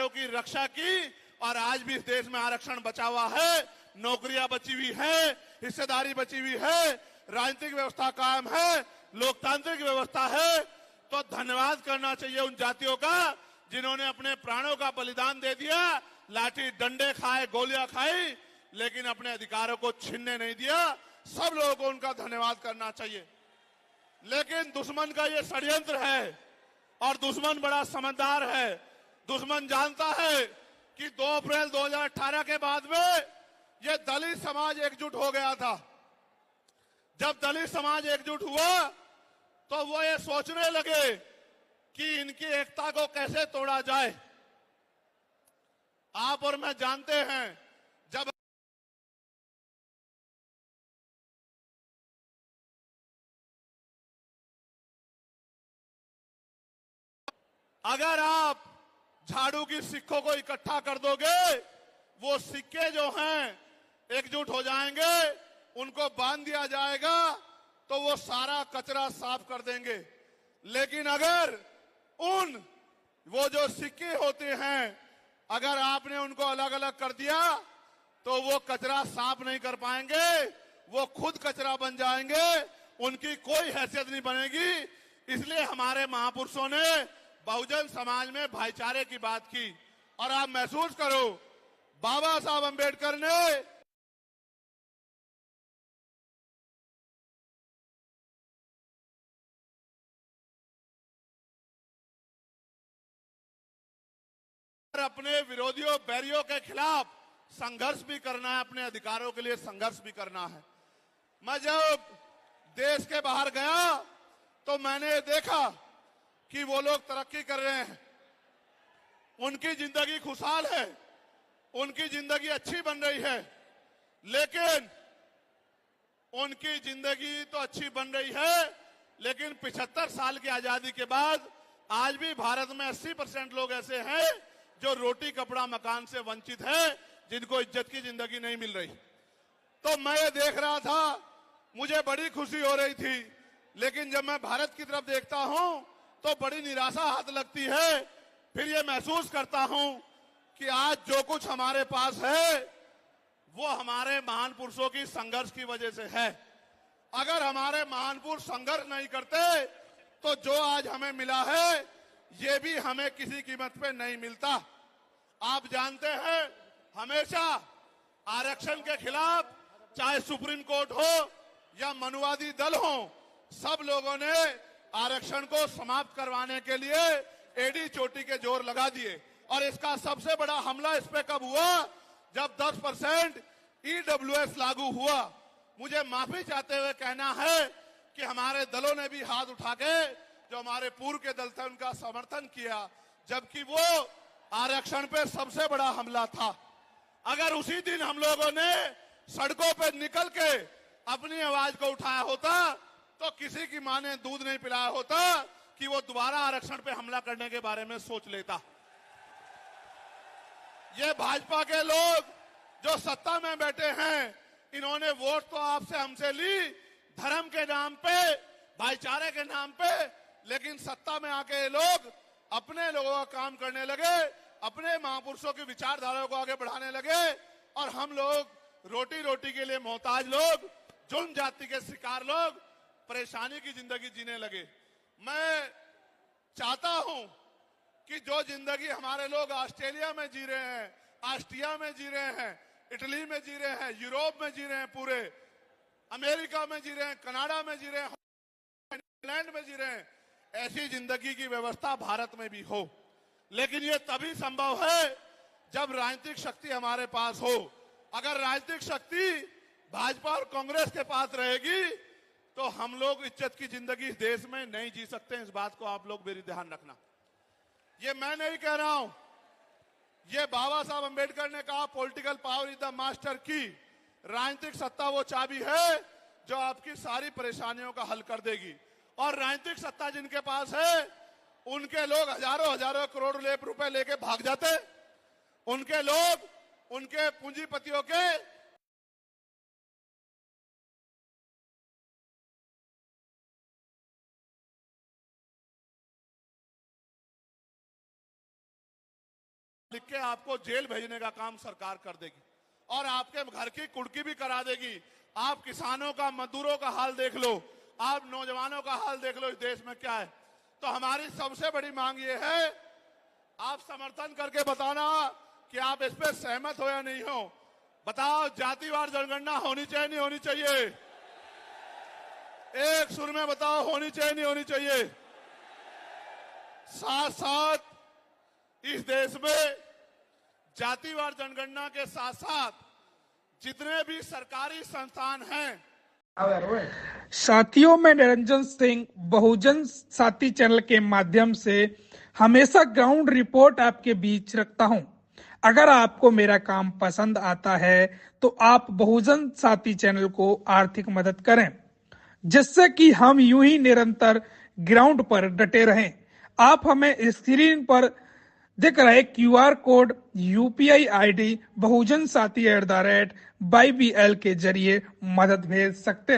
की रक्षा की और आज भी इस देश में आरक्षण बचा हुआ है, नौकरियां बची हुई है, हिस्सेदारी बची हुई है, राजनीतिक व्यवस्था कायम है, लोकतांत्रिक व्यवस्था है। तो धन्यवाद करना चाहिए उन जातियों का जिन्होंने अपने प्राणों का बलिदान दे दिया, लाठी डंडे खाए, गोलियां खाई, लेकिन अपने अधिकारों को छीनने नहीं दिया। सब लोगों को उनका धन्यवाद करना चाहिए। लेकिन दुश्मन का ये षड्यंत्र है और दुश्मन बड़ा समझदार है। दुश्मन जानता है कि 2 अप्रैल 2018 के बाद में ये दलित समाज एकजुट हो गया था। जब दलित समाज एकजुट हुआ तो वो ये सोचने लगे कि इनकी एकता को कैसे तोड़ा जाए। आप और मैं जानते हैं, जब अगर आप झाड़ू की सिक्कों को इकट्ठा कर दोगे, वो सिक्के जो हैं एकजुट हो जाएंगे, उनको बांध दिया जाएगा तो वो सारा कचरा साफ कर देंगे। लेकिन अगर वो जो सिक्के होते हैं, अगर आपने उनको अलग अलग कर दिया तो वो कचरा साफ नहीं कर पाएंगे, वो खुद कचरा बन जाएंगे, उनकी कोई हैसियत नहीं बनेगी। इसलिए हमारे महापुरुषों ने बहुजन समाज में भाईचारे की बात की। और आप महसूस करो, बाबा साहब अंबेडकर ने अपने विरोधियों, बैरियों के खिलाफ संघर्ष भी करना है, अपने अधिकारों के लिए संघर्ष भी करना है। मैं जब देश के बाहर गया तो मैंने देखा कि वो लोग तरक्की कर रहे हैं, उनकी जिंदगी खुशहाल है, उनकी जिंदगी अच्छी बन रही है। लेकिन उनकी जिंदगी तो अच्छी बन रही है, लेकिन 75 साल की आजादी के बाद आज भी भारत में 80% लोग ऐसे हैं जो रोटी कपड़ा मकान से वंचित है, जिनको इज्जत की जिंदगी नहीं मिल रही। तो मैं ये देख रहा था, मुझे बड़ी खुशी हो रही थी। लेकिन जब मैं भारत की तरफ देखता हूं तो बड़ी निराशा हाथ लगती है। फिर ये महसूस करता हूं कि आज जो कुछ हमारे पास है वो हमारे महान पुरुषों की संघर्ष की वजह से है। अगर हमारे महान पुरुष संघर्ष नहीं करते तो जो आज हमें मिला है ये भी हमें किसी कीमत पे नहीं मिलता। आप जानते हैं, हमेशा आरक्षण के खिलाफ चाहे सुप्रीम कोर्ट हो या मनुवादी दल हो, सब लोगों ने आरक्षण को समाप्त करवाने के लिए एड़ी चोटी के जोर लगा दिए। और इसका सबसे बड़ा हमला इस पे कब हुआ, जब 10% ईडब्ल्यूएस लागू हुआ। मुझे माफी चाहते हुए कहना है कि हमारे दलों ने भी हाथ उठा के, जो हमारे पूर्व के दल थे, उनका समर्थन किया, जबकि वो आरक्षण पे सबसे बड़ा हमला था। अगर उसी दिन हम लोगों ने सड़कों पे निकल के अपनी आवाज को उठाया होता तो किसी की मां ने दूध नहीं पिलाया होता कि वो दोबारा आरक्षण पे हमला करने के बारे में सोच लेता। ये भाजपा के लोग जो सत्ता में बैठे हैं, इन्होंने वोट तो आपसे हमसे ली धर्म के नाम पे, भाईचारे के नाम पे, लेकिन सत्ता में आके ये लोग अपने लोगों का काम करने लगे, अपने महापुरुषों की विचारधारा को आगे बढ़ाने लगे। और हम लोग रोटी रोटी के लिए मोहताज लोग, जुल्म जाति के शिकार लोग परेशानी की जिंदगी जीने लगे। मैं चाहता हूं कि जो जिंदगी हमारे लोग ऑस्ट्रेलिया में जी रहे हैं, ऑस्ट्रिया में जी रहे हैं, इटली में जी रहे हैं, यूरोप में जी रहे हैं, पूरे अमेरिका में जी रहे हैं, कनाडा में जी रहे हैं, इंग्लैंड में जी रहे हैं, ऐसी जिंदगी की व्यवस्था भारत में भी हो। लेकिन ये तभी संभव है जब राजनीतिक शक्ति हमारे पास हो। अगर राजनीतिक शक्ति भाजपा और कांग्रेस के पास रहेगी तो हम लोग इज्जत की जिंदगी इस देश में नहीं जी सकते। इस बात को आप लोग मेरी ध्यान रखना। ये मैं नहीं कह रहा हूं, ये बाबा साहब अंबेडकर ने कहा, political power is the master की। राजनीतिक सत्ता वो चाबी है जो आपकी सारी परेशानियों का हल कर देगी। और राजनीतिक सत्ता जिनके पास है, उनके लोग हजारों हजारों करोड़ रुपए लेके भाग जाते। उनके लोग, उनके पूंजीपतियों के लिख के आपको जेल भेजने का काम सरकार कर देगी और आपके घर की कुर्की भी करा देगी। आप किसानों का, मजदूरों का हाल देख लो, आप नौजवानों का हाल देख लो इस देश में क्या है। तो हमारी सबसे बड़ी मांग ये है, आप समर्थन करके बताना कि आप इस पे सहमत हो या नहीं हो। बताओ, जातिवार जनगणना होनी चाहिए नहीं होनी चाहिए? एक सुर में बताओ, होनी चाहिए नहीं होनी चाहिए? साथ साथ इस देश में जातिवार जनगणना के साथ साथ जितने भी सरकारी संस्थान हैं। साथियों, मैं निरंजन सिंह बहुजन साथी चैनल के माध्यम से हमेशा ग्राउंड रिपोर्ट आपके बीच रखता हूं। अगर आपको मेरा काम पसंद आता है तो आप बहुजन साथी चैनल को आर्थिक मदद करें, जिससे कि हम यूं ही निरंतर ग्राउंड पर डटे रहें। आप हमें स्क्रीन पर दिख रहे QR कोड, UPI ID बहुजन साथी @YBL के जरिए मदद भेज सकते हैं।